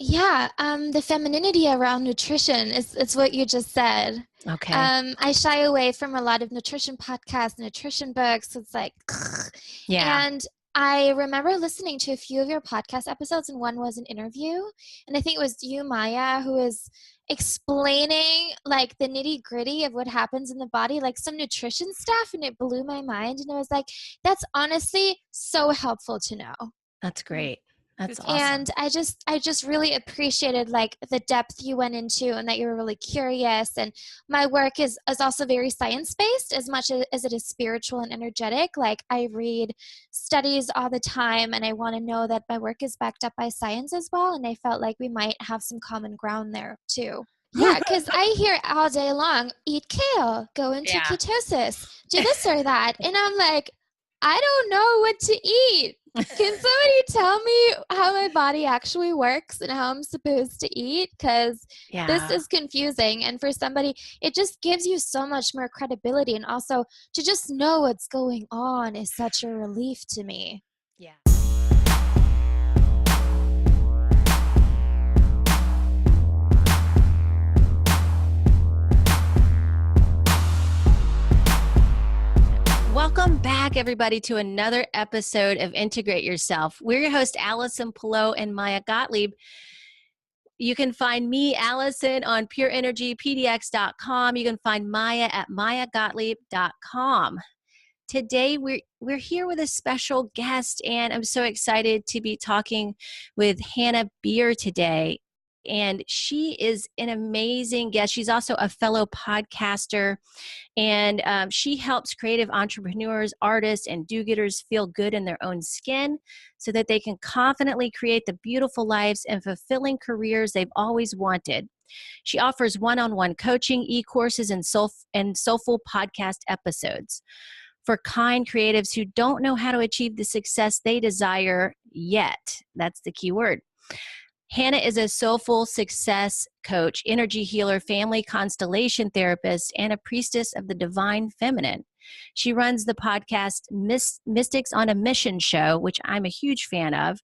Yeah, the femininity around nutrition is what you just said. Okay. I shy away from a lot of nutrition podcasts, nutrition books. It's like, Yeah. and I remember listening to a few of your podcast episodes, and one was an interview, and I think it was you, Maja, who was explaining like the nitty gritty of what happens in the body, like some nutrition stuff, and it blew my mind. And I was like, that's honestly so helpful to know. That's great. That's awesome. And I just really appreciated like the depth you went into, and that you were really curious. And my work is also very science-based as much as it is spiritual and energetic. Like I read studies all the time, and I want to know that my work is backed up by science as well. And I felt like we might have some common ground there too. Yeah, because I hear all day long, eat kale, go into Yeah. ketosis, do this or that. And I'm like, I don't know what to eat. Can somebody tell me how my body actually works and how I'm supposed to eat? Because this is confusing. And for somebody, it just gives you so much more credibility. And also to just know what's going on is such a relief to me. Yeah. Welcome back, everybody, to another episode of Integrate Yourself. We're your host, Allison, Pelot, and Maja Gottlieb. You can find me, Allison, on pureenergypdx.com. You can find Maja at majagottlieb.com. Today, we're here with a special guest, and I'm so excited to be talking with Hanna Bier today. And she is an amazing guest. She's also a fellow podcaster, and she helps creative entrepreneurs, artists, and do-getters feel good in their own skin so that they can confidently create the beautiful lives and fulfilling careers they've always wanted. She offers one-on-one coaching, e-courses, and soulful podcast episodes for kind creatives who don't know how to achieve the success they desire yet. That's the key word. Hanna is a soulful success coach, energy healer, family constellation therapist, and a priestess of the divine feminine. She runs the podcast Mystics on a Mission show, which I'm a huge fan of,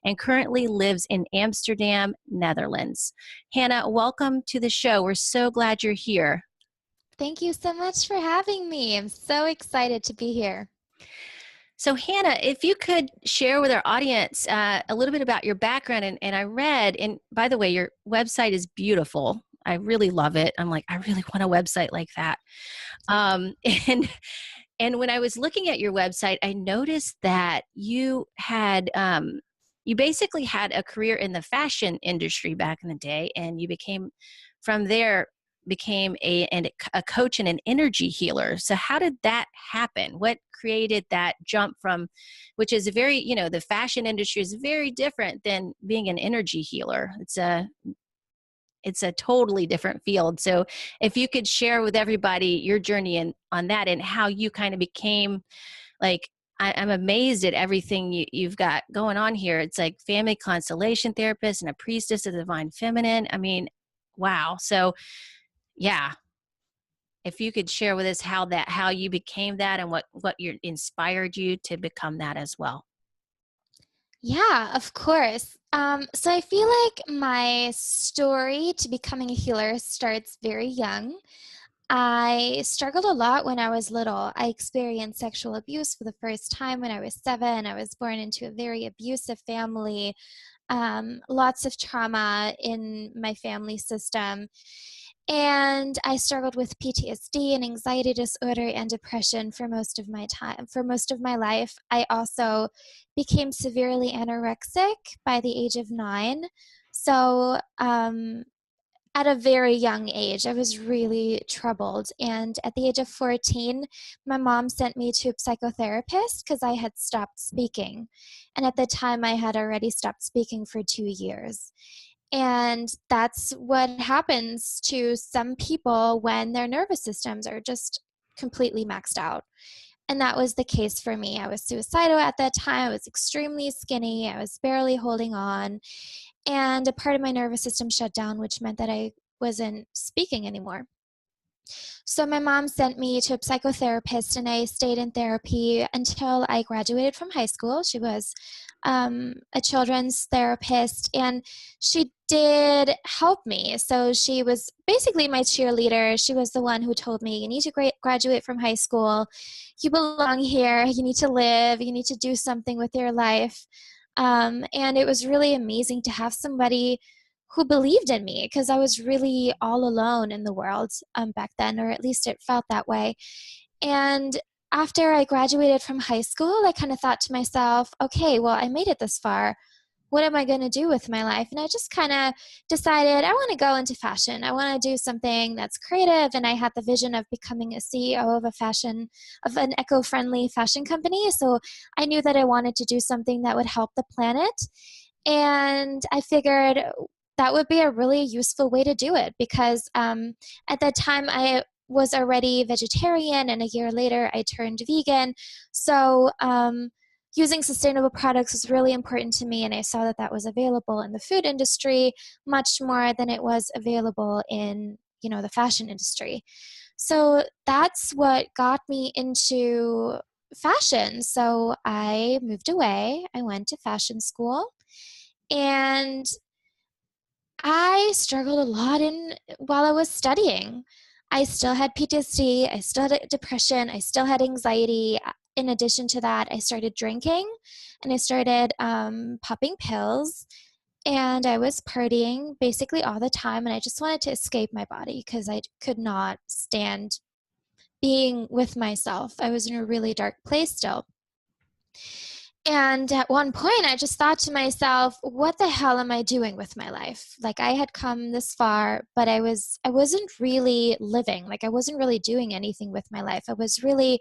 and currently lives in Amsterdam, Netherlands. Hanna, welcome to the show. We're so glad you're here. Thank you so much for having me. I'm so excited to be here. So Hanna, if you could share with our audience a little bit about your background, and I read, and by the way, your website is beautiful. I really love it. I'm like, I really want a website like that. And when I was looking at your website, I noticed that you had, you basically had a career in the fashion industry back in the day, and you became a coach and an energy healer. So how did that happen? What created that jump from, which is very, the fashion industry is very different than being an energy healer. It's a totally different field. So if you could share with everybody your journey on that and how you kind of became like, I'm amazed at everything you've got going on here. It's like family constellation therapist and a priestess of the divine feminine. I mean, wow. So yeah. If you could share with us how you became that and what inspired you to become that as well. Yeah, of course. So I feel like my story to becoming a healer starts very young. I struggled a lot when I was little. I experienced sexual abuse for the first time when I was 7. I was born into a very abusive family, lots of trauma in my family system. And I struggled with PTSD and anxiety disorder and depression for most of my life. I also became severely anorexic by the age of 9. So at a very young age, I was really troubled. And at the age of 14, my mom sent me to a psychotherapist because I had stopped speaking. And at the time, I had already stopped speaking for 2 years. And that's what happens to some people when their nervous systems are just completely maxed out. And that was the case for me. I was suicidal at that time. I was extremely skinny. I was barely holding on. And a part of my nervous system shut down, which meant that I wasn't speaking anymore. So my mom sent me to a psychotherapist, and I stayed in therapy until I graduated from high school. She was a children's therapist, and she did help me. So she was basically my cheerleader. She was the one who told me, you need to graduate from high school. You belong here. You need to live. You need to do something with your life. And it was really amazing to have somebody who believed in me, because I was really all alone in the world back then, or at least it felt that way. And after I graduated from high school, I kind of thought to myself, okay, well, I made it this far. What am I going to do with my life? And I just kind of decided I want to go into fashion. I want to do something that's creative. And I had the vision of becoming a CEO of an eco-friendly fashion company. So I knew that I wanted to do something that would help the planet. And I figured that would be a really useful way to do it, because at that time I was already vegetarian, and a year later I turned vegan. So using sustainable products was really important to me, and I saw that that was available in the food industry much more than it was available in, the fashion industry. So that's what got me into fashion. So I moved away. I went to fashion school, and I struggled a lot while I was studying. I still had PTSD, I still had depression, I still had anxiety. In addition to that, I started drinking, and I started popping pills, and I was partying basically all the time, and I just wanted to escape my body because I could not stand being with myself. I was in a really dark place still. And at one point, I just thought to myself, what the hell am I doing with my life? Like, I had come this far, but I wasn't really living. Like, I wasn't really doing anything with my life. I was really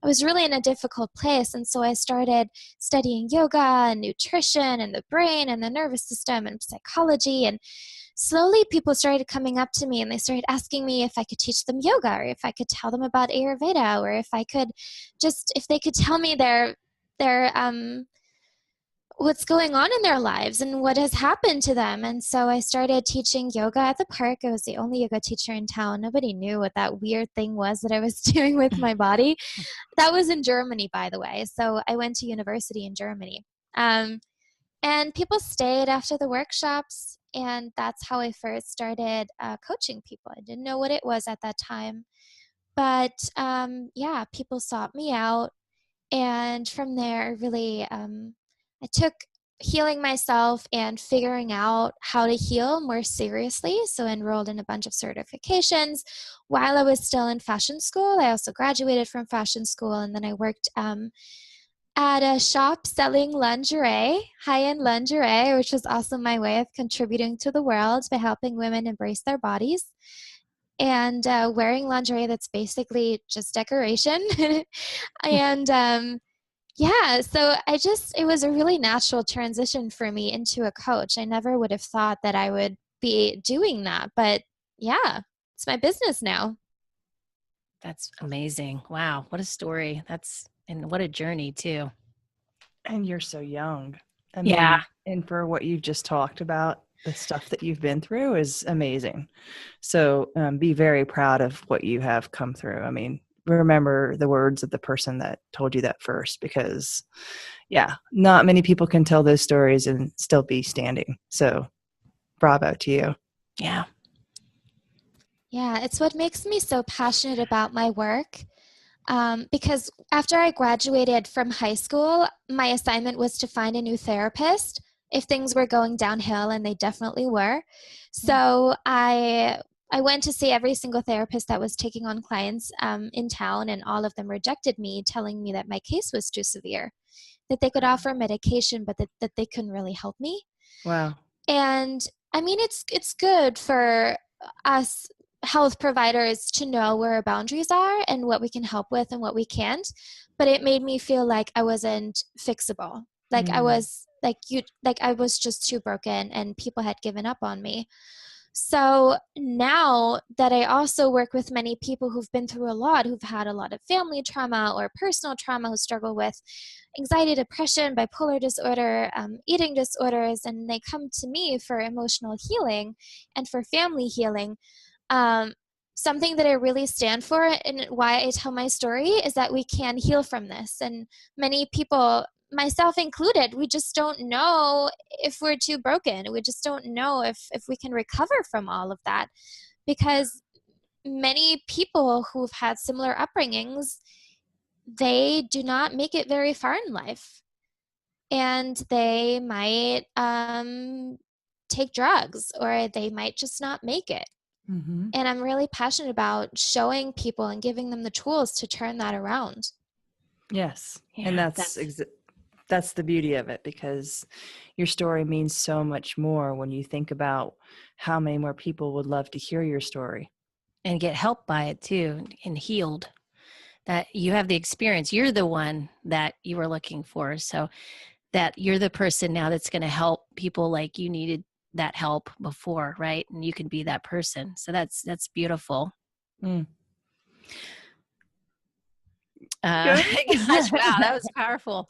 in a difficult place. And so I started studying yoga and nutrition and the brain and the nervous system and psychology. And slowly people started coming up to me, and they started asking me if I could teach them yoga, or if I could tell them about Ayurveda, or if they could tell me their what's going on in their lives and what has happened to them. And so I started teaching yoga at the park. I was the only yoga teacher in town. Nobody knew what that weird thing was that I was doing with my body. That was in Germany, by the way. So I went to university in Germany. And people stayed after the workshops. And that's how I first started coaching people. I didn't know what it was at that time. But yeah, people sought me out. And from there, really, I took healing myself and figuring out how to heal more seriously. So I enrolled in a bunch of certifications while I was still in fashion school. I also graduated from fashion school, and then I worked at a shop selling lingerie, high-end lingerie, which was also my way of contributing to the world by helping women embrace their bodies and wearing lingerie that's basically just decoration. And yeah, so it was a really natural transition for me into a coach. I never would have thought that I would be doing that, but yeah, it's my business now. That's amazing. Wow. What a story. And what a journey too. And you're so young. I Yeah. mean, and for what you've just talked about, the stuff that you've been through is amazing. So be very proud of what you have come through. I mean, remember the words of the person that told you that first, because not many people can tell those stories and still be standing. So bravo to you. Yeah. Yeah, it's what makes me so passionate about my work. Because after I graduated from high school, my assignment was to find a new therapist if things were going downhill, and they definitely were. So I went to see every single therapist that was taking on clients in town, and all of them rejected me, telling me that my case was too severe, that they could offer medication, but that they couldn't really help me. Wow. And I mean, it's good for us health providers to know where our boundaries are and what we can help with and what we can't. But it made me feel like I wasn't fixable. Like I was I was just too broken, and people had given up on me. So now that I also work with many people who've been through a lot, who've had a lot of family trauma or personal trauma, who struggle with anxiety, depression, bipolar disorder, eating disorders, and they come to me for emotional healing and for family healing. Um, something that I really stand for and why I tell my story is that we can heal from this. And many people, myself included, we just don't know if we're too broken. We just don't know if we can recover from all of that, because many people who've had similar upbringings, they do not make it very far in life. And they might take drugs, or they might just not make it. Mm-hmm. And I'm really passionate about showing people and giving them the tools to turn that around. Yes. Yeah, And that's the beauty of it, because your story means so much more when you think about how many more people would love to hear your story. and get help by it too, and healed. That you have the experience. You're the one that you were looking for. So that you're the person now that's going to help people like you needed that help before, right? And you can be that person. So that's beautiful. Mm. Gosh, wow, that was powerful.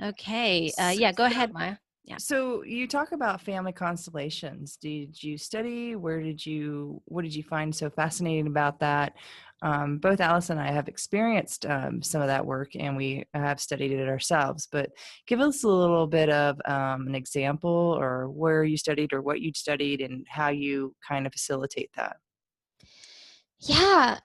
Okay. Yeah, go ahead, Maja. Yeah. So you talk about family constellations. Did you study? What did you find so fascinating about that? Both Allison and I have experienced some of that work, and we have studied it ourselves. But give us a little bit of an example, or where you studied, or what you studied, and how you kind of facilitate that. Yeah.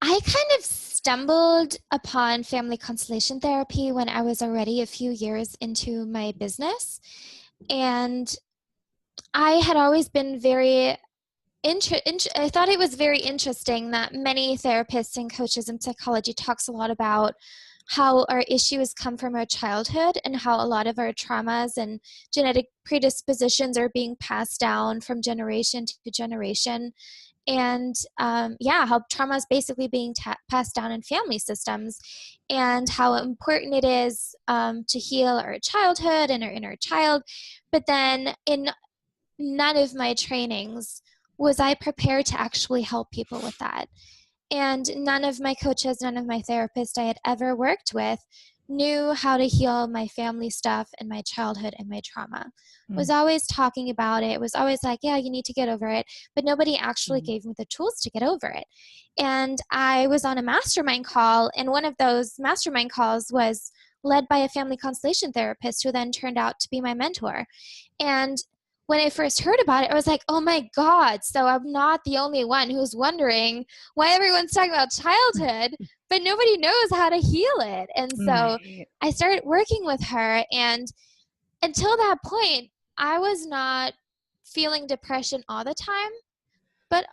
I kind of stumbled upon family constellation therapy when I was already a few years into my business. And I had always been very I thought it was very interesting that many therapists and coaches in psychology talks a lot about how our issues come from our childhood, and how a lot of our traumas and genetic predispositions are being passed down from generation to generation. And how trauma is basically being passed down in family systems, and how important it is to heal our childhood and our inner child. But then in none of my trainings was I prepared to actually help people with that. And none of my coaches, none of my therapists I had ever worked with knew how to heal my family stuff and my childhood and my trauma. Was always talking about it, was always like, yeah, you need to get over it. But nobody actually gave me the tools to get over it. And I was on a mastermind call, and one of those mastermind calls was led by a family constellation therapist who then turned out to be my mentor. And when I first heard about it, I was like, oh my God, so I'm not the only one who's wondering why everyone's talking about childhood, but nobody knows how to heal it. And so I started working with her, and until that point, I was not feeling depression all the time, but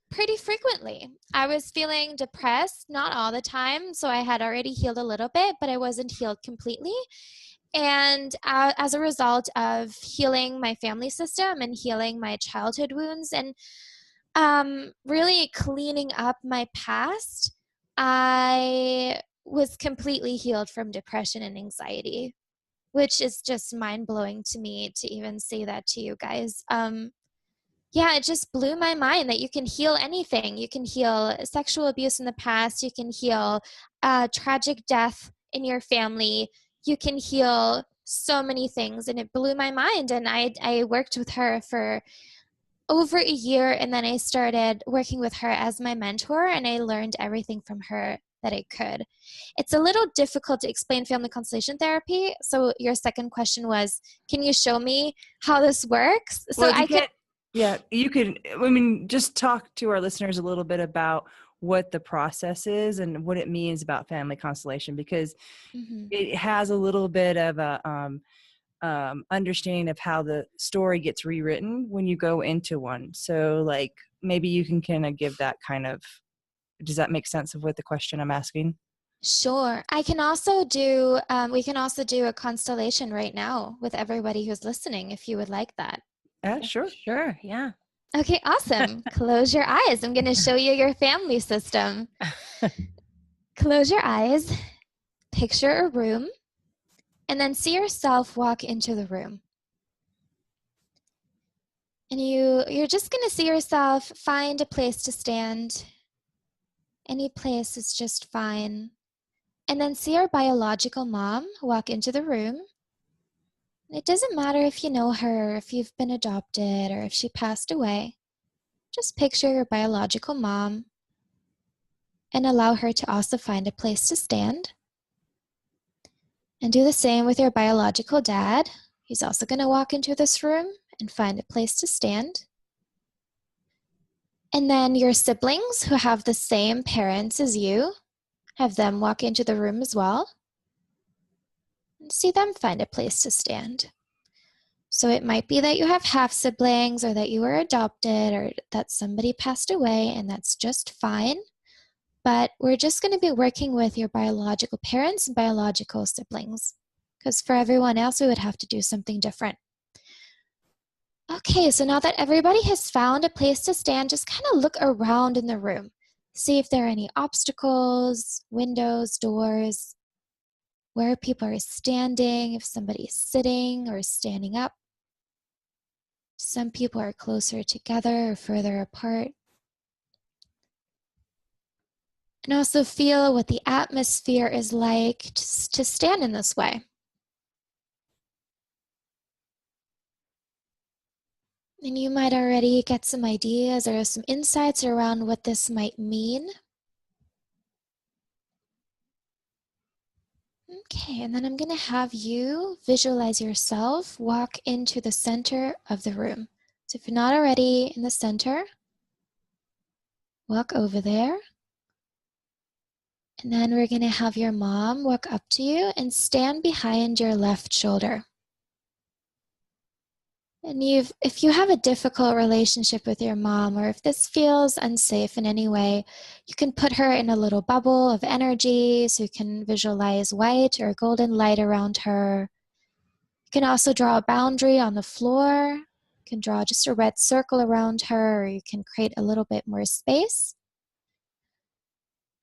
pretty frequently. I was feeling depressed, not all the time, so I had already healed a little bit, but I wasn't healed completely. And as a result of healing my family system and healing my childhood wounds, and really cleaning up my past, I was completely healed from depression and anxiety, which is just mind-blowing to me to even say that to you guys. It just blew my mind that you can heal anything. You can heal sexual abuse in the past. You can heal tragic death in your family. You can heal so many things, and it blew my mind. And I worked with her for over a year, and then I started working with her as my mentor, and I learned everything from her that I could. It's a little difficult to explain family constellation therapy. So your second question was, can you show me how this works? Well, you could, I mean, just talk to our listeners a little bit about what the process is and what it means about family constellation, because it has a little bit of a understanding of how the story gets rewritten when you go into one. So like, maybe you can kind of give that kind of, does that make sense of what the question I'm asking? Sure. I can also do, we can also do a constellation right now with everybody who's listening, if you would like that. Sure. Sure. Yeah. Okay, awesome. Close your eyes. I'm going to show you your family system. Close your eyes, picture a room, and then see yourself walk into the room. And you're just going to see yourself find a place to stand. Any place is just fine. And then see your biological mom walk into the room. It doesn't matter if you know her, if you've been adopted, or if she passed away. just picture your biological mom and allow her to also find a place to stand. And do the same with your biological dad. He's also going to walk into this room and find a place to stand. And then your siblings who have the same parents as you, have them walk into the room as well. And see them find a place to stand. So it might be that you have half siblings, or that you were adopted, or that somebody passed away, and that's just fine. But we're just going to be working with your biological parents and biological siblings, because for everyone else, we would have to do something different. Okay, so now that everybody has found a place to stand, just kind of look around in the room. See if there are any obstacles, windows, doors, where people are standing, if somebody's sitting or standing up. Some people are closer together or further apart. And also feel what the atmosphere is like to stand in this way. And you might already get some ideas or some insights around what this might mean. Okay, and then I'm going to have you visualize yourself walk into the center of the room. So if you're not already in the center, walk over there. And then we're going to have your mom walk up to you and stand behind your left shoulder. And if you have a difficult relationship with your mom, or if this feels unsafe in any way, you can put her in a little bubble of energy, so you can visualize white or golden light around her. You can also draw a boundary on the floor. You can draw just a red circle around her, or you can create a little bit more space.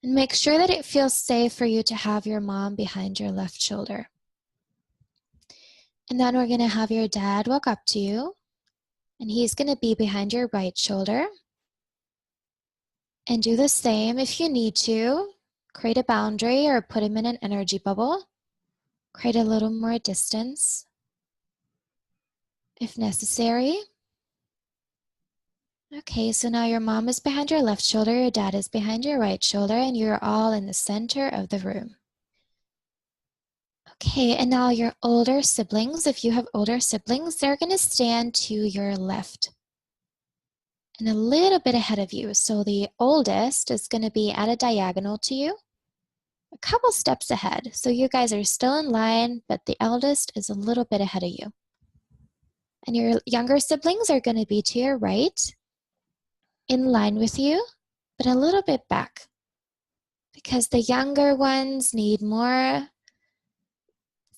And make sure that it feels safe for you to have your mom behind your left shoulder. And then we're going to have your dad walk up to you. And he's going to be behind your right shoulder. And do the same if you need to. Create a boundary or put him in an energy bubble. Create a little more distance if necessary. Okay, so now your mom is behind your left shoulder, your dad is behind your right shoulder, and you're all in the center of the room. Okay, and now your older siblings, if you have older siblings, they're going to stand to your left and a little bit ahead of you. So the oldest is going to be at a diagonal to you, a couple steps ahead. So you guys are still in line, but the eldest is a little bit ahead of you. And your younger siblings are going to be to your right, in line with you, but a little bit back, because the younger ones need more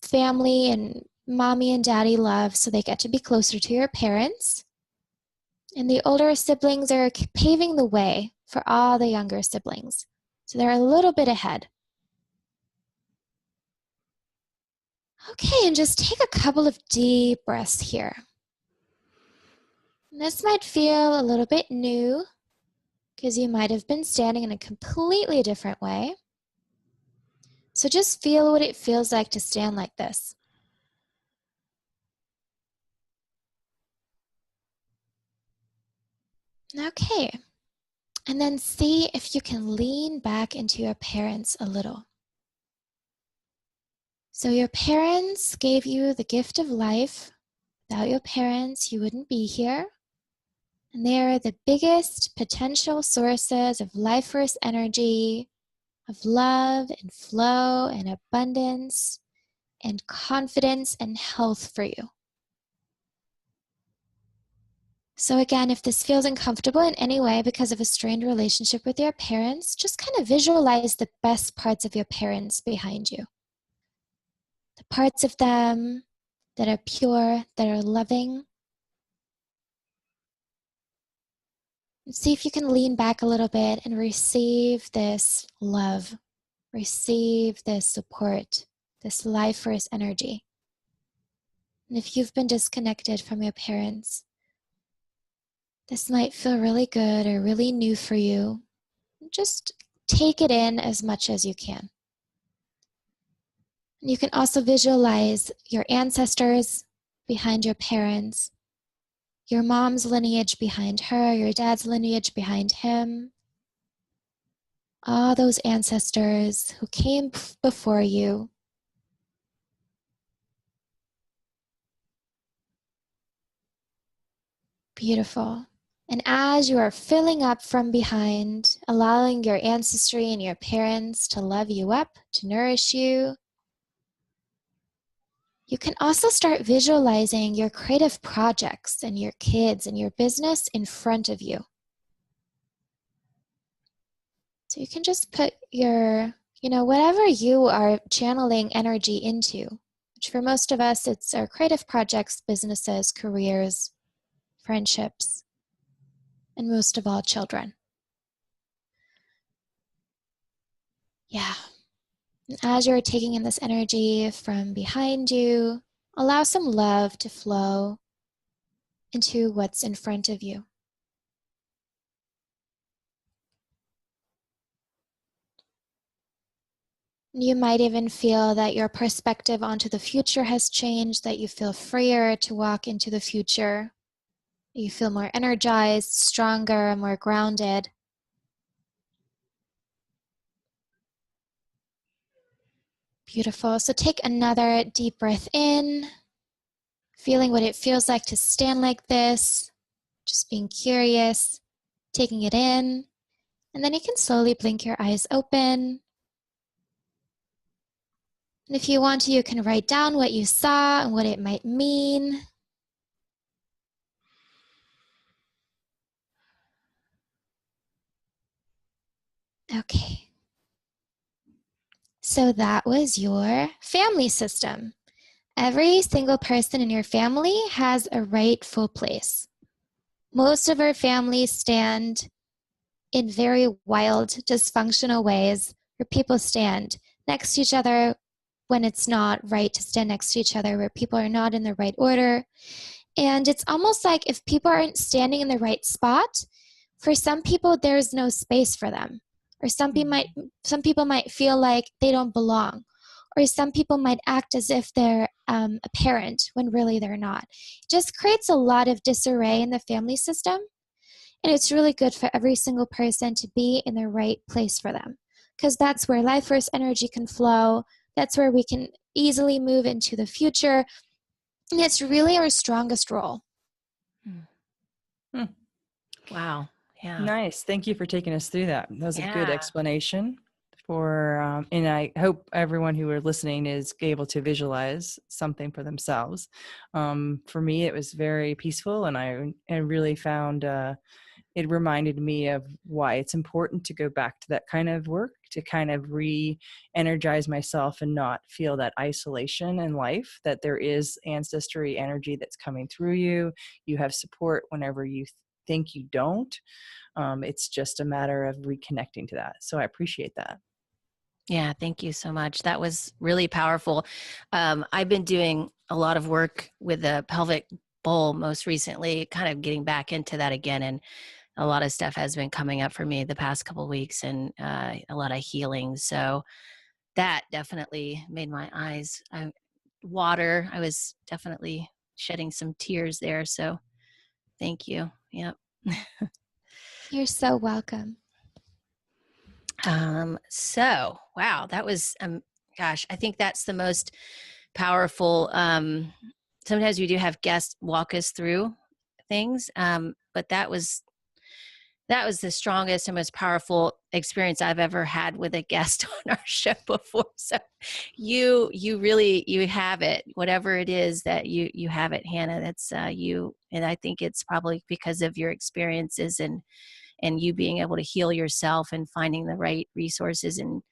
family and mommy and daddy love, so they get to be closer to your parents. And the older siblings are paving the way for all the younger siblings. So they're a little bit ahead. Okay, and just take a couple of deep breaths here. And this might feel a little bit new, because you might have been standing in a completely different way. So just feel what it feels like to stand like this. Okay, and then see if you can lean back into your parents a little. So your parents gave you the gift of life. Without your parents, you wouldn't be here. And they are the biggest potential sources of life force energy, of love and flow and abundance and confidence and health for you. So again, if this feels uncomfortable in any way because of a strained relationship with your parents, just kind of visualize the best parts of your parents behind you. The parts of them that are pure, that are loving. And see if you can lean back a little bit and receive this love, receive this support, this life force energy. And if you've been disconnected from your parents, this might feel really good or really new for you. Just take it in as much as you can. And you can also visualize your ancestors behind your parents. your mom's lineage behind her, your dad's lineage behind him. All those ancestors who came before you. Beautiful. And as you are filling up from behind, allowing your ancestry and your parents to love you up, to nourish you, you can also start visualizing your creative projects and your kids and your business in front of you. So you can just put your, whatever you are channeling energy into, which for most of us, it's our creative projects, businesses, careers, friendships, and most of all, children. Yeah. And as you're taking in this energy from behind you, allow some love to flow into what's in front of you. You might even feel that your perspective onto the future has changed, that you feel freer to walk into the future. You feel more energized, stronger, more grounded. Beautiful. So take another deep breath in, feeling what it feels like to stand like this, just being curious, taking it in. And then you can slowly blink your eyes open. And if you want to, you can write down what you saw and what it might mean. Okay. So that was your family system. Every single person in your family has a rightful place. Most of our families stand in very wild, dysfunctional ways where people stand next to each other when it's not right to stand next to each other, where people are not in the right order. And it's almost like if people aren't standing in the right spot, for some people, there's no space for them. Or some people might feel like they don't belong. Or some people might act as if they're a parent when really they're not. It just creates a lot of disarray in the family system. And it's really good for every single person to be in the right place for them. Because that's where life force energy can flow. That's where we can easily move into the future. And it's really our strongest role. Wow. Yeah. Nice. Thank you for taking us through that. That was a good Yeah. explanation for, and I hope everyone who are listening is able to visualize something for themselves. For me, it was very peaceful, and I really found it reminded me of why it's important to go back to that kind of work, to kind of re-energize myself and not feel that isolation in life, that there is ancestry energy that's coming through you. You have support whenever you think you don't. It's just a matter of reconnecting to that. So I appreciate that. Yeah, thank you so much. That was really powerful. I've been doing a lot of work with the pelvic bowl most recently, kind of getting back into that again. And a lot of stuff has been coming up for me the past couple of weeks, and a lot of healing. So that definitely made my eyes water. I was definitely shedding some tears there. So thank you. Yep. You're so welcome. So, wow, that was, gosh, I think that's the most powerful. Sometimes we do have guests walk us through things, but that was the strongest and most powerful experience I've ever had with a guest on our show before. So you really, you have it, whatever it is that you have it, Hannah. That's you. And I think it's probably because of your experiences and you being able to heal yourself and finding the right resources and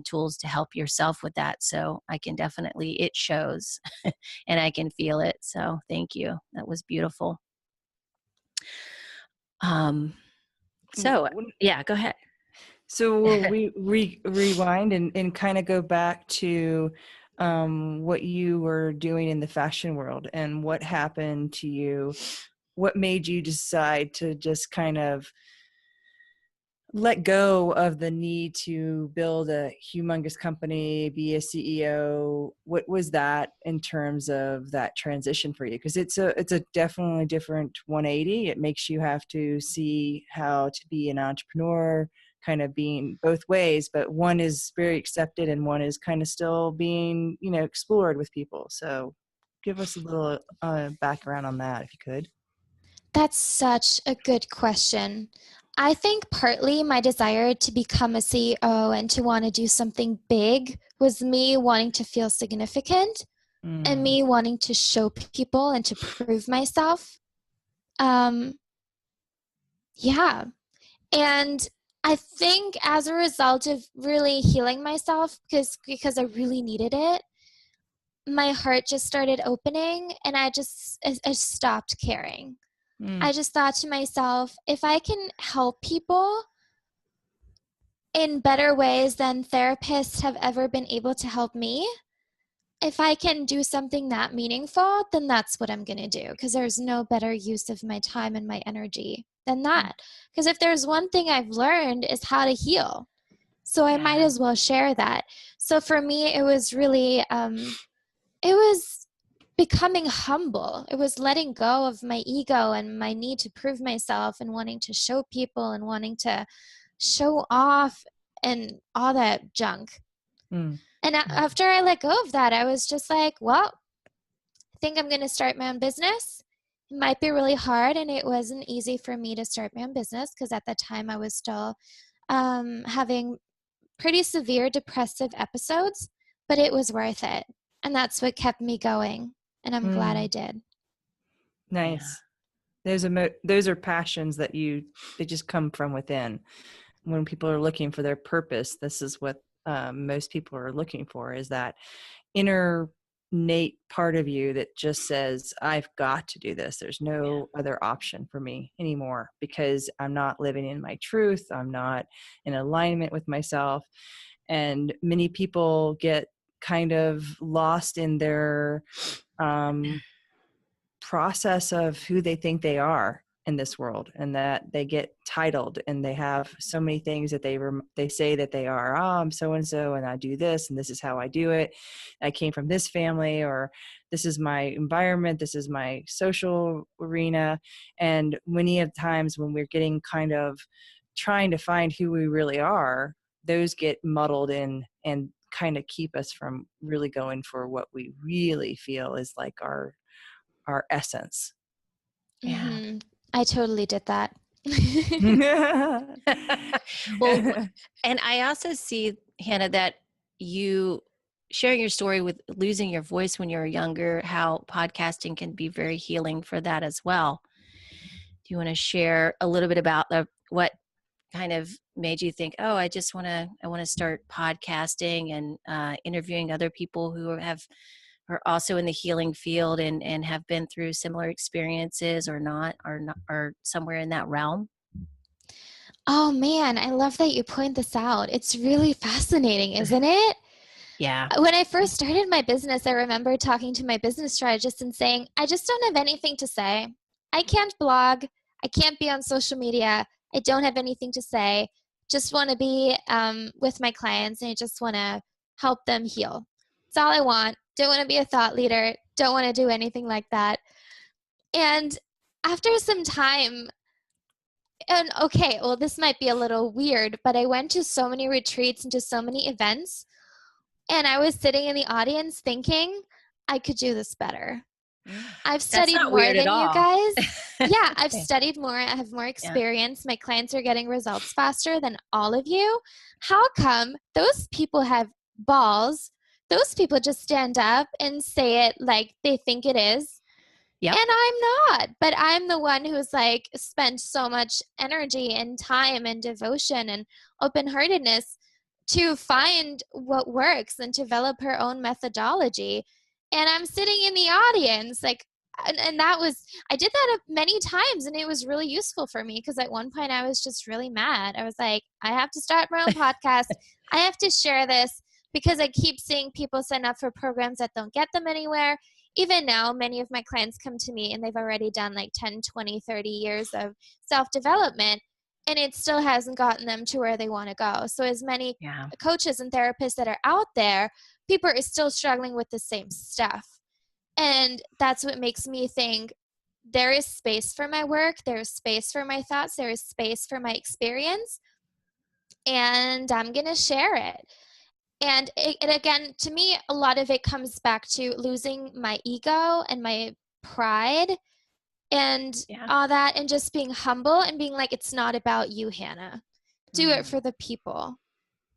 tools to help yourself with that. So I can definitely, it shows and I can feel it. So thank you. That was beautiful. So yeah, go ahead. So will we rewind and kind of go back to what you were doing in the fashion world and what happened to you? What made you decide to just kind of let go of the need to build a humongous company, be a CEO? What was that in terms of that transition for you? Because it's a definitely different 180. It makes you have to see how to be an entrepreneur, kind of being both ways, but one is very accepted and one is kind of still being, explored with people. So give us a little background on that, if you could. That's such a good question. I think partly my desire to become a CEO and to want to do something big was me wanting to feel significant and me wanting to show people and to prove myself. Yeah. And I think as a result of really healing myself, because I really needed it, my heart just started opening and I stopped caring. I just thought to myself, if I can help people in better ways than therapists have ever been able to help me, if I can do something that meaningful, then that's what I'm going to do, because there's no better use of my time and my energy than that. Because if there's one thing I've learned is how to heal. So I might as well share that. So for me, it was really, it was becoming humble. It was letting go of my ego and my need to prove myself and wanting to show people and wanting to show off and all that junk. And after I let go of that, I was just like, well, I think I'm going to start my own business. It might be really hard, and it wasn't easy for me to start my own business because at the time I was still having pretty severe depressive episodes, but it was worth it. And that's what kept me going. And I'm glad I did. Nice. Yeah. Those are passions that they just come from within. When people are looking for their purpose, this is what most people are looking for, is that innate part of you that just says, I've got to do this. There's no other option for me anymore, because I'm not living in my truth. I'm not in alignment with myself. And many people get kind of lost in their process of who they think they are in this world, and that they get titled and they have so many things that they say that they are. Oh, I'm so and so and I do this and this is how I do it. I came from this family, or this is my environment, this is my social arena. And many of times when we're getting kind of trying to find who we really are, those get muddled in and kind of keep us from really going for what we really feel is like our essence. Mm-hmm. I totally did that. Well, and I also see, Hanna, that you sharing your story with losing your voice when you were younger, how podcasting can be very healing for that as well. Do you want to share a little bit about what kind of made you think, oh, I want to start podcasting and interviewing other people who are also in the healing field and have been through similar experiences or somewhere in that realm? Oh man, I love that you point this out. It's really fascinating, isn't it? Yeah. When I first started my business, I remember talking to my business strategist and saying, I just don't have anything to say. I can't blog. I can't be on social media. I don't have anything to say. Just want to be with my clients, and I just want to help them heal. That's all I want. Don't want to be a thought leader. Don't want to do anything like that. And after some time, and okay, well, this might be a little weird, but I went to so many retreats and to so many events, and I was sitting in the audience thinking, I could do this better. I've studied more than you guys. Yeah, I've studied more. I have more experience. My clients are getting results faster than all of you. How come those people have balls? Those people just stand up and say it like they think it is. Yep. And I'm not, but I'm the one who's like spent so much energy and time and devotion and open-heartedness to find what works and develop her own methodology. And I'm sitting in the audience like, and that was, I did that many times, and it was really useful for me because at one point I was just really mad. I was like, I have to start my own podcast. I have to share this because I keep seeing people sign up for programs that don't get them anywhere. Even now, many of my clients come to me and they've already done like 10, 20, 30 years of self-development. and it still hasn't gotten them to where they want to go. So as many Yeah. coaches and therapists that are out there, people are still struggling with the same stuff. And that's what makes me think there is space for my work, there is space for my thoughts, there is space for my experience, and I'm going to share it. And again, to me, a lot of it comes back to losing my ego and my pride and Yeah. all that, and just being humble and being like, it's not about you, Hannah. Do it for the people.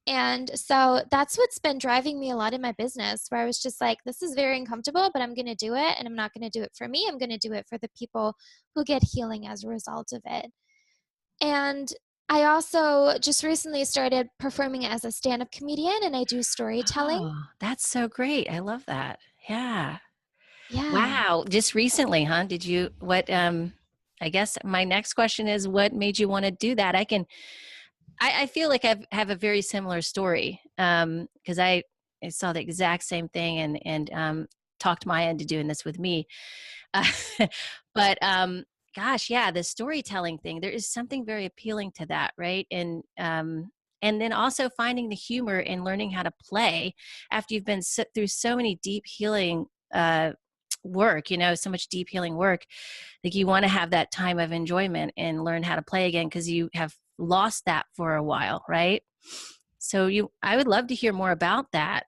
And so that's what's been driving me a lot in my business, where I was just like, this is very uncomfortable, but I'm going to do it. And I'm not going to do it for me. I'm going to do it for the people who get healing as a result of it. And I also just recently started performing as a stand-up comedian, and I do storytelling. Oh, that's so great. I love that. Yeah. Yeah. Wow. Just recently, huh? I guess my next question is, what made you want to do that? I feel like have a very similar story. Cause I saw the exact same thing and talked Maya into doing this with me. Uh, but, gosh, yeah, the storytelling thing, there is something very appealing to that. Right. And then also finding the humor and learning how to play after you've been through so many deep healing, work, so much deep healing work. Like you want to have that time of enjoyment and learn how to play again, because you have lost that for a while, right? So I would love to hear more about that.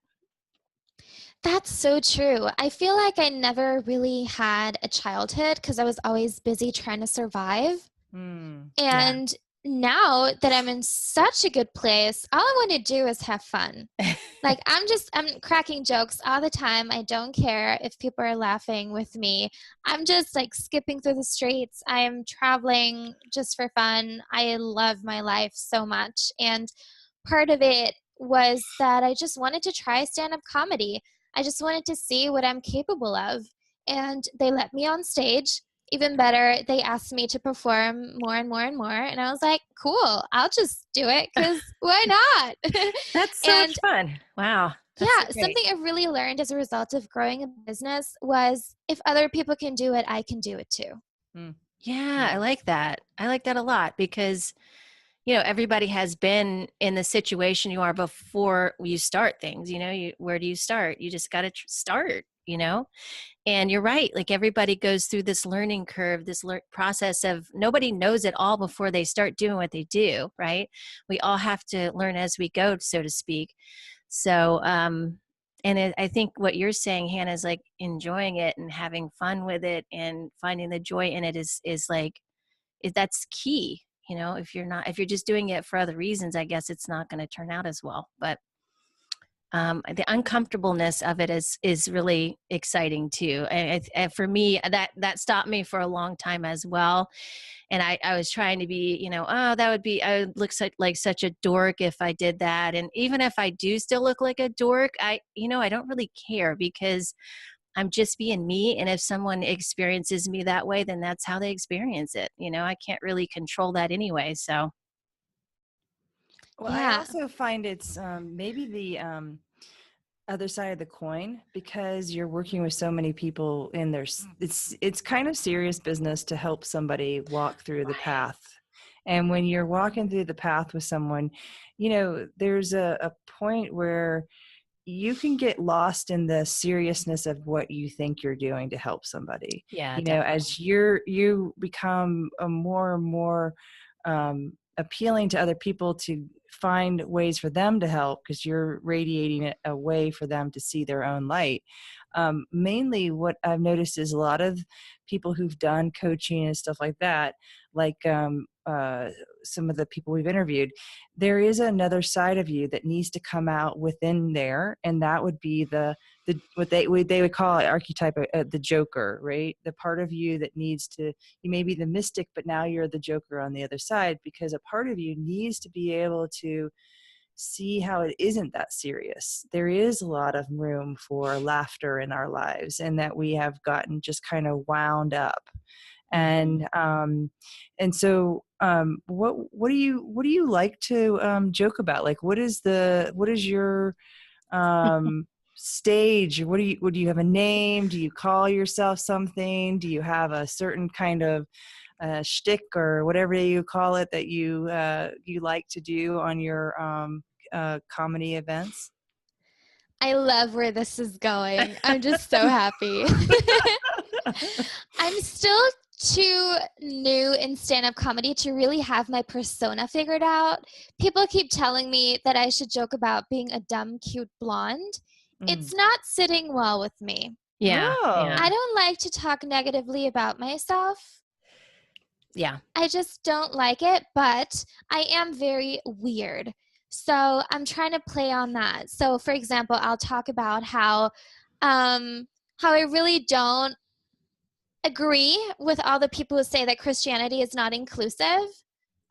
That's so true. I feel like I never really had a childhood because I was always busy trying to survive. Yeah. And now that I'm in such a good place, all I want to do is have fun. Like I'm cracking jokes all the time. I don't care if people are laughing with me. I'm just like skipping through the streets. I am traveling just for fun. I love my life so much. And part of it was that I just wanted to try stand-up comedy. I just wanted to see what I'm capable of. And they let me on stage. Even better, they asked me to perform more and more and more. And I was like, cool, I'll just do it because why not? That's so much And fun. Wow. That's so yeah, great. something I've really learned as a result of growing a business was if other people can do it, I can do it too. Yeah, I like that. I like that a lot because, everybody has been in the situation you are before you start things. Where do you start? You just got to start. And you're right. Like everybody goes through this learning curve, this process of nobody knows it all before they start doing what they do. Right. We all have to learn as we go, so to speak. So, I think what you're saying, Hannah, is like enjoying it and having fun with it and finding the joy in it is like, that's key. If you're just doing it for other reasons, I guess it's not going to turn out as well. But the uncomfortableness of it is really exciting too. And for me, that stopped me for a long time as well. And I was trying to be, I would look like such a dork if I did that. And even if I do still look like a dork, I don't really care because I'm just being me. And if someone experiences me that way, then that's how they experience it. I can't really control that anyway. So Well, I Yeah. also find it's maybe the other side of the coin, because you're working with so many people in there. It's kind of serious business to help somebody walk through the path. And when you're walking through the path with someone, there's a point where you can get lost in the seriousness of what you think you're doing to help somebody. yeah, definitely. As you become a more and more appealing to other people to find ways for them to help, because you're radiating a way for them to see their own light. Mainly what I've noticed is a lot of people who've done coaching and stuff like that, like some of the people we've interviewed, there is another side of you that needs to come out within there, and that would be the what they would call it archetype, the Joker, right? The part of you that needs to, you may be the mystic, but now you're the Joker on the other side, because a part of you needs to be able to see how it isn't that serious. There is a lot of room for laughter in our lives, and that we have gotten just kind of wound up. And so what do you like to joke about? Like what is your stage? What do you have a name? Do you call yourself something? Do you have a certain kind of shtick or whatever you call it that you like to do on your comedy events? I love where this is going. I'm just so happy. I'm still too new in stand-up comedy to really have my persona figured out. People keep telling me that I should joke about being a dumb, cute blonde. It's not sitting well with me. Yeah. Oh. Yeah. I don't like to talk negatively about myself. Yeah. I just don't like it, but I am very weird. So I'm trying to play on that. So for example, I'll talk about how I really don't agree with all the people who say that Christianity is not inclusive.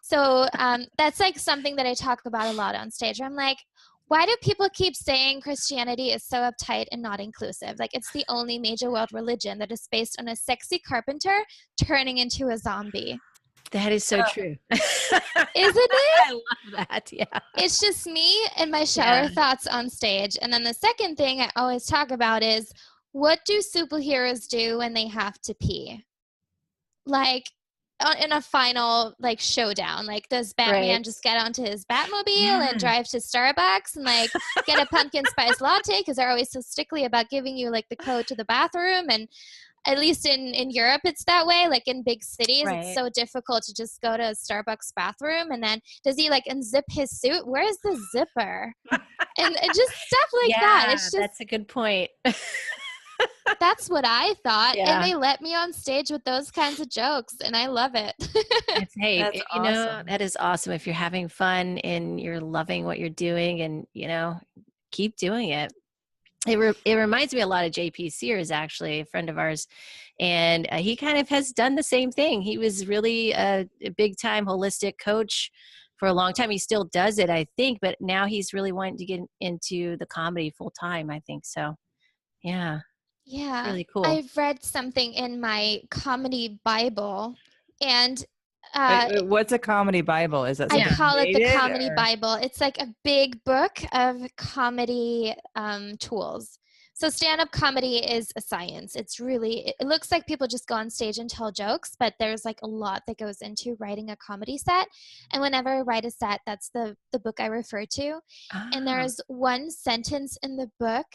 So that's like something that I talk about a lot on stage. I'm like, why do people keep saying Christianity is so uptight and not inclusive? Like, it's the only major world religion that is based on a sexy carpenter turning into a zombie. That is so true. Isn't it? I love that. Yeah. It's just me and my shower thoughts on stage. And then the second thing I always talk about is, what do superheroes do when they have to pee? Like, in a final like showdown, like, does Batman just get onto his Batmobile and drive to Starbucks and like get a pumpkin spice latte, because they're always so stickly about giving you like the code to the bathroom? And at least in Europe it's that way. Like in big cities it's so difficult to just go to a Starbucks bathroom. And then does he like unzip his suit? Where's the zipper? and just stuff like that. It's just, that's a good point. that's what I thought. And they let me on stage with those kinds of jokes, and I love it. That's awesome. know, that is awesome. If you're having fun and you're loving what you're doing, and, keep doing it. It reminds me a lot of JP Sears, actually, a friend of ours. And he kind of has done the same thing. He was really a big time holistic coach for a long time. He still does it, I think, but now he's really wanting to get into the comedy full time, I think. So, yeah. Yeah. Really cool. I've read something in my comedy Bible, and what's a comedy Bible? Is that I call it the Comedy or? Bible. It's like a big book of comedy tools. So stand-up comedy is a science. It's really, it looks like people just go on stage and tell jokes, but there's like a lot that goes into writing a comedy set. And whenever I write a set, that's the book I refer to. And there's one sentence in the book,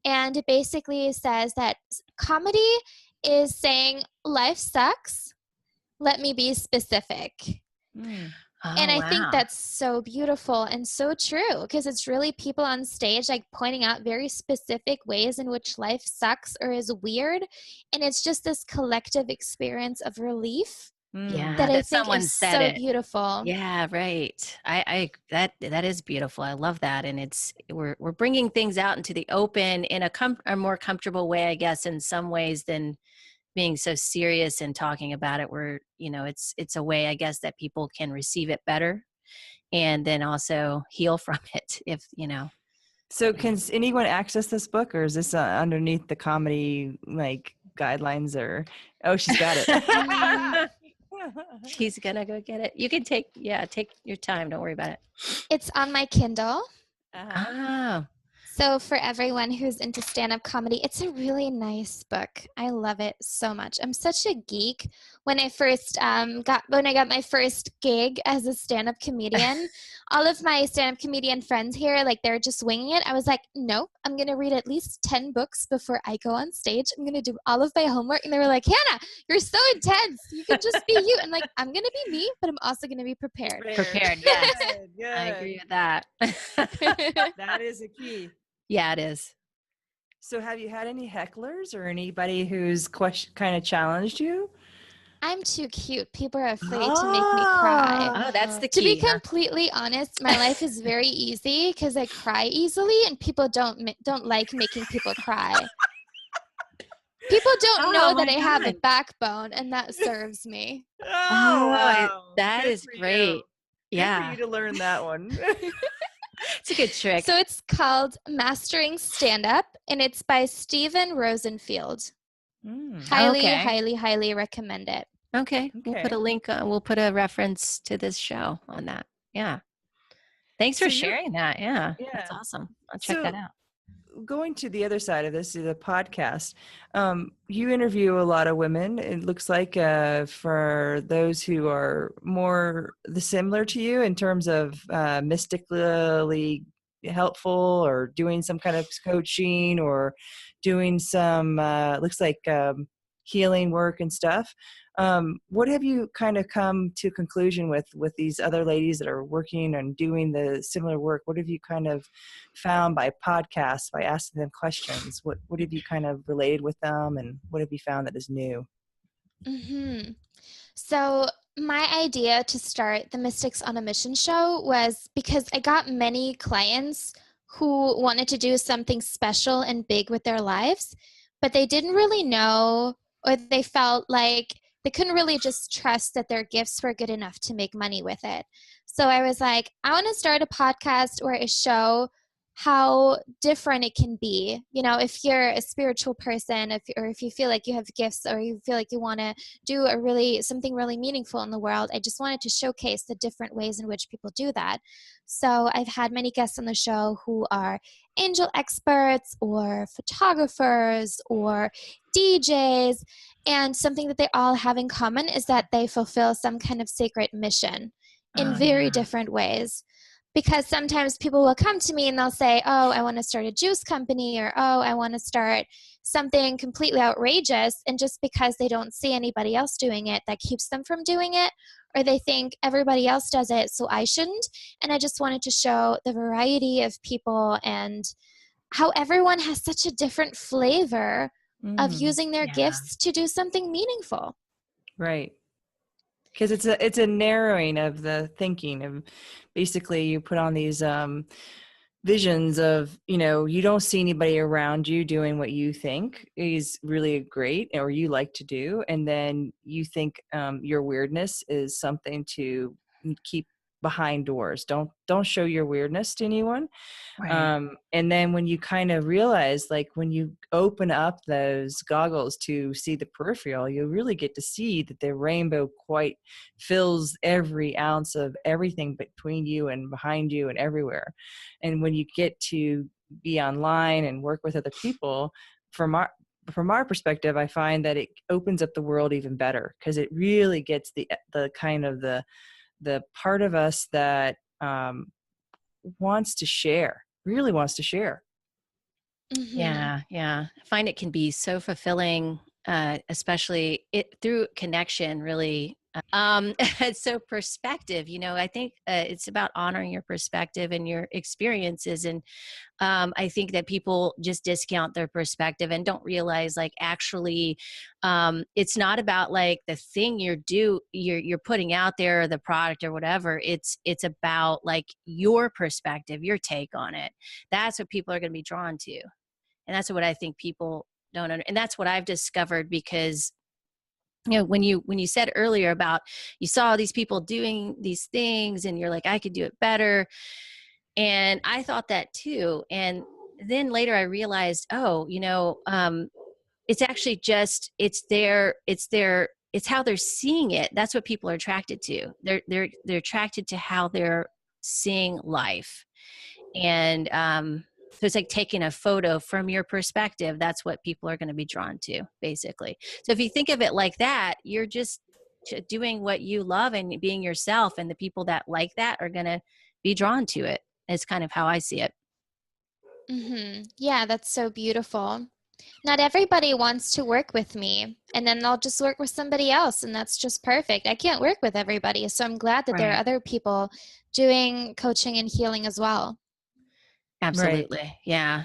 and it basically says that comedy is saying life sucks. Let me be specific. And I think that's so beautiful and so true, because it's really people on stage like pointing out very specific ways in which life sucks or is weird. And it's just this collective experience of relief that I think is so beautiful. Yeah, right. I that is beautiful. I love that. And we're bringing things out into the open in a more comfortable way, I guess, in some ways, than being so serious and talking about it. Where, it's a way, I guess, that people can receive it better and then also heal from it, So can anyone access this book, or is this underneath the comedy like guidelines? Or she's got it. She's gonna go get it. You can take your time. Don't worry about it. It's on my Kindle. Oh. So for everyone who's into stand-up comedy, it's a really nice book. I love it so much. I'm such a geek. When I first got my first gig as a stand-up comedian, all of my stand-up comedian friends here, like, they're just winging it. I was like, nope, I'm going to read at least 10 books before I go on stage. I'm going to do all of my homework. And they were like, Hannah, you're so intense. You can just be you. And like, I'm going to be me, but I'm also going to be prepared. Prepared, yes. Good. I agree with that. That is a key. Yeah, it is. So have you had any hecklers or anybody who's kind of challenged you? I'm too cute. People are afraid to make me cry. Oh, that's the key. To be completely honest, my life is very easy because I cry easily, and people don't like making people cry. People don't know that I have a backbone, and that serves me. Wow. That is great. Yeah. Good for you to learn that one. It's a good trick. So it's called Mastering Stand-Up, and it's by Stephen Rosenfield. Highly recommend it. Okay. We'll put a link. We'll put a reference to this show on that. Yeah. Thanks for sharing that. Yeah. That's awesome. I'll check that out. going to the other side of this, the podcast, you interview a lot of women. It looks like for those who are more similar to you in terms of mystically helpful or doing some kind of coaching or doing some, looks like healing work and stuff. What have you kind of come to conclusion with these other ladies that are working and doing the similar work? What have you kind of found by podcasts, by asking them questions? What have you kind of related with them, and what have you found that is new? Mm-hmm. So my idea to start the Mystics on a Mission show was because I got many clients who wanted to do something special and big with their lives, but they didn't really know, or they felt like they couldn't really just trust that their gifts were good enough to make money with it. So I was like, I want to start a podcast or a show how different it can be. You know, if you're a spiritual person, or if you feel like you have gifts, or you feel like you want to do something really meaningful in the world, I just wanted to showcase the different ways in which people do that. So I've had many guests on the show who are angel experts or photographers or DJs, and something that they all have in common is that they fulfill some kind of sacred mission in Oh, very yeah. different ways. Because sometimes people will come to me and they'll say, oh, I want to start a juice company, or oh, I want to start something completely outrageous. And just because they don't see anybody else doing it, that keeps them from doing it. Or they think everybody else does it, so I shouldn't. And I just wanted to show the variety of people and how everyone has such a different flavor of using their Yeah. gifts to do something meaningful. Right. Because it's a narrowing of the thinking of, basically you put on these visions of, you don't see anybody around you doing what you think is really great or you like to do, and then you think your weirdness is something to keep behind doors. Don't show your weirdness to anyone. Right. And then when you kind of realize, like when you open up those goggles to see the peripheral, you really get to see that the rainbow quite fills every ounce of everything between you and behind you and everywhere. And when you get to be online and work with other people, from our perspective, I find that it opens up the world even better, because it really gets the kind of the part of us that really wants to share. Mm-hmm. Yeah. I find it can be so fulfilling, especially through connection, really. So perspective, I think it's about honoring your perspective and your experiences. And I think that people just discount their perspective and don't realize, like, actually, it's not about like the thing you're putting out there, or the product or whatever. It's about like your perspective, your take on it. That's what people are going to be drawn to. And that's what I think people don't and that's what I've discovered, because when you said earlier about you saw these people doing these things and you're like, I could do it better. And I thought that too. And then later I realized, it's actually just, it's how they're seeing it. That's what people are attracted to. They're attracted to how they're seeing life. And so it's like taking a photo from your perspective. That's what people are going to be drawn to, basically. So if you think of it like that, you're just doing what you love and being yourself, and the people that like that are going to be drawn to it. It's kind of how I see it. Mm-hmm. Yeah, that's so beautiful. Not everybody wants to work with me, and then they'll just work with somebody else, and that's just perfect. I can't work with everybody, so I'm glad that there are Right. other people doing coaching and healing as well. Absolutely. Right. Yeah.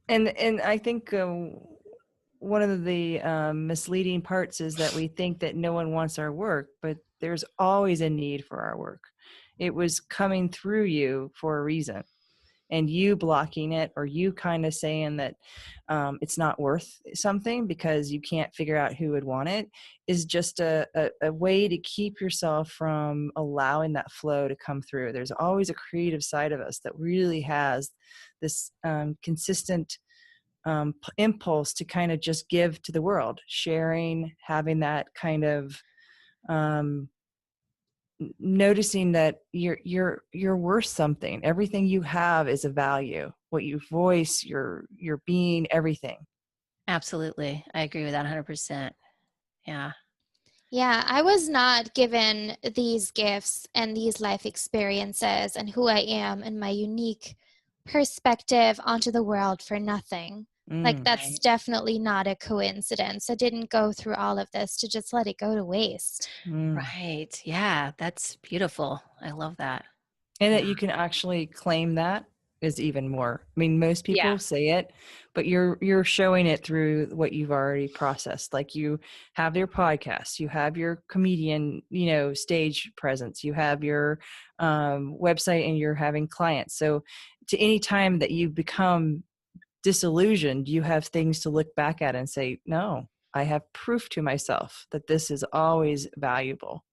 And I think one of the misleading parts is that we think that no one wants our work, but there's always a need for our work. It was coming through you for a reason. And you blocking it, or you kind of saying that it's not worth something because you can't figure out who would want it, is just a way to keep yourself from allowing that flow to come through. There's always a creative side of us that really has this consistent impulse to kind of just give to the world, sharing, having that kind of noticing that you're worth something. Everything you have is a value. what you voice, your being, everything. Absolutely. I agree with that 100%. Yeah. Yeah, I was not given these gifts and these life experiences and who I am and my unique perspective onto the world for nothing. Like, that's Right. definitely not a coincidence. I didn't go through all of this to just let it go to waste. Right. Yeah. That's beautiful. I love that. And that Yeah. you can actually claim that is even more. I mean, most Yeah. people say it, but you're showing it through what you've already processed. Like, you have your podcast, you have your comedian, stage presence, you have your website, and you're having clients. So to any time that you become disillusioned, you have things to look back at and say, no, I have proof to myself that this is always valuable.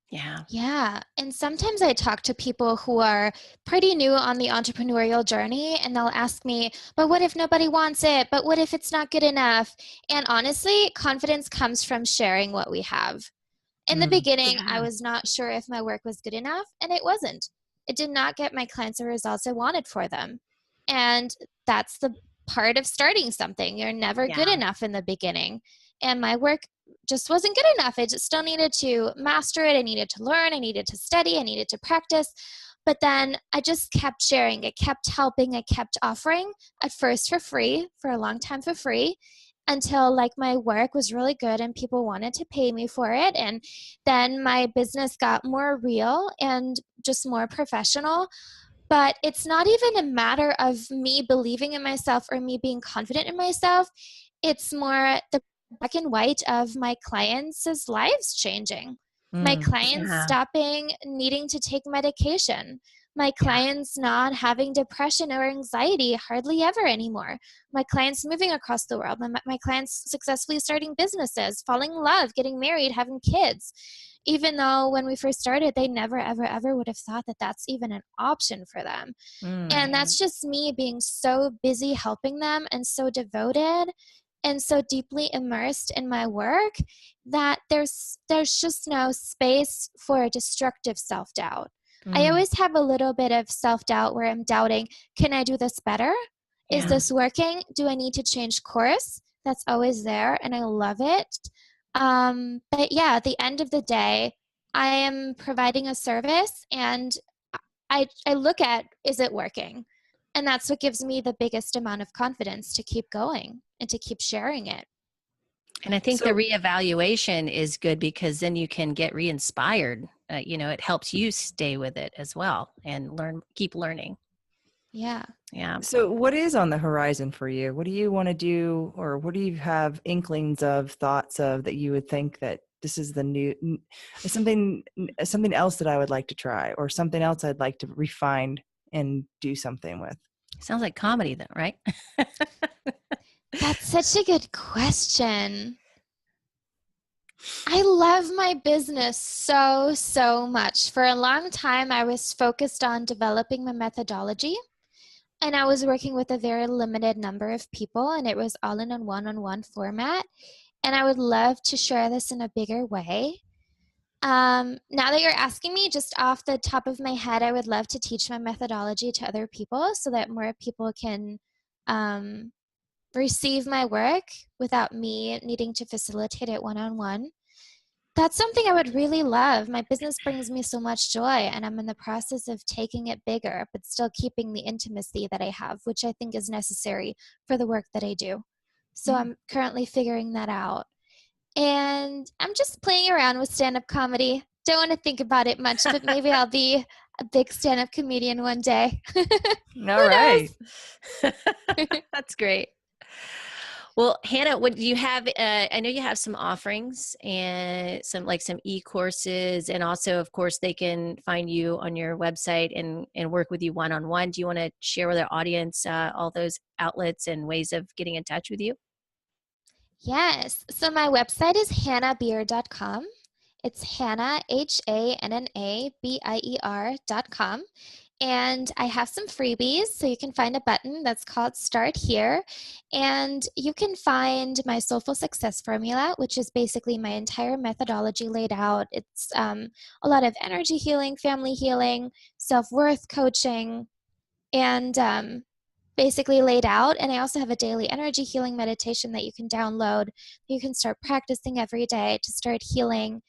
Yeah. Yeah. And sometimes I talk to people who are pretty new on the entrepreneurial journey, and they'll ask me, but what if nobody wants it? But what if it's not good enough? And honestly, confidence comes from sharing what we have. In the beginning, I Yeah. was not sure if my work was good enough, and it wasn't. It did not get my clients the results I wanted for them. And that's the part of starting something. You're never good Yeah. enough in the beginning. And my work just wasn't good enough. I just still needed to master it. I needed to learn. I needed to study. I needed to practice. But then I just kept sharing. I kept helping. I kept offering, at first for free, for a long time for free, until like my work was really good and people wanted to pay me for it. And then my business got more real and just more professional. But it's not even a matter of me believing in myself or me being confident in myself. It's more the black and white of my clients' lives changing. My clients Yeah. stopping needing to take medication. My Yeah. clients not having depression or anxiety hardly ever anymore. My clients moving across the world. My clients successfully starting businesses, falling in love, getting married, having kids. Even though when we first started, they never, ever, ever would have thought that that's even an option for them. And Right. that's just me being so busy helping them and so devoted and so deeply immersed in my work that there's just no space for destructive self-doubt. I always have a little bit of self-doubt where I'm doubting, can I do this better? Is Yeah. this working? Do I need to change course? That's always there, and I love it. But yeah, at the end of the day, I am providing a service, and I look at, is it working? And that's what gives me the biggest amount of confidence to keep going and to keep sharing it. And I think the So reevaluation is good because then you can get re-inspired. It helps you stay with it as well and keep learning. Yeah. Yeah. So, what is on the horizon for you? What do you want to do, or what do you have inklings of, thoughts of, that you would think that this is the something else that I would like to try, or something else I'd like to refine and do something with? Sounds like comedy then, right? That's such a good question. I love my business so, so much. For a long time, I was focused on developing my methodology, and I was working with a very limited number of people, and it was all in a one-on-one format. And I would love to share this in a bigger way. Now that you're asking me, just off the top of my head, I would love to teach my methodology to other people so that more people can um, receive my work without me needing to facilitate it one-on-one. That's something I would really love. My business brings me so much joy, and I'm in the process of taking it bigger, but still keeping the intimacy that I have, which I think is necessary for the work that I do. So I'm currently figuring that out. And I'm just playing around with stand-up comedy. Don't want to think about it much, but maybe I'll be a big stand-up comedian one day. All Who right. That's great. Well, Hannah, what do you have? I know you have some offerings and some e-courses, and also, of course, they can find you on your website and work with you one-on-one. Do you want to share with our audience all those outlets and ways of getting in touch with you? Yes. So my website is hannabier.com. It's Hanna, HANNABIER.com. And I have some freebies, so you can find a button that's called Start Here. And you can find my Soulful Success Formula, which is basically my entire methodology laid out. It's a lot of energy healing, family healing, self-worth coaching, and basically laid out. And I also have a daily energy healing meditation that you can download. You can start practicing every day to start healing.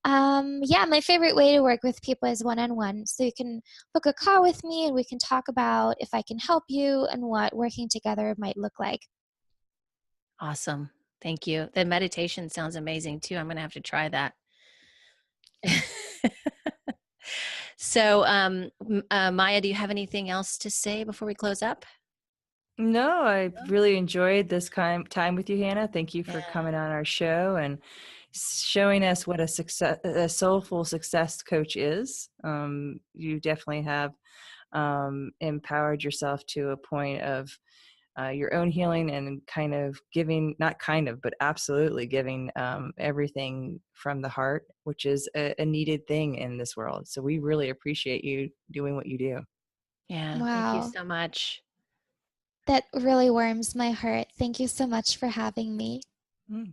Yeah, my favorite way to work with people is one-on-one. So you can book a call with me and we can talk about if I can help you and what working together might look like. Awesome. Thank you. The meditation sounds amazing too. I'm going to have to try that. So, Maja, do you have anything else to say before we close up? No, I really enjoyed this time with you, Hannah. Thank you for coming on our show and showing us what a soulful success coach is. You definitely have empowered yourself to a point of your own healing and kind of giving, not kind of, but absolutely giving everything from the heart, which is a needed thing in this world. So we really appreciate you doing what you do. Yeah. Thank you Wow. so much. That really warms my heart. Thank you so much for having me. Mm.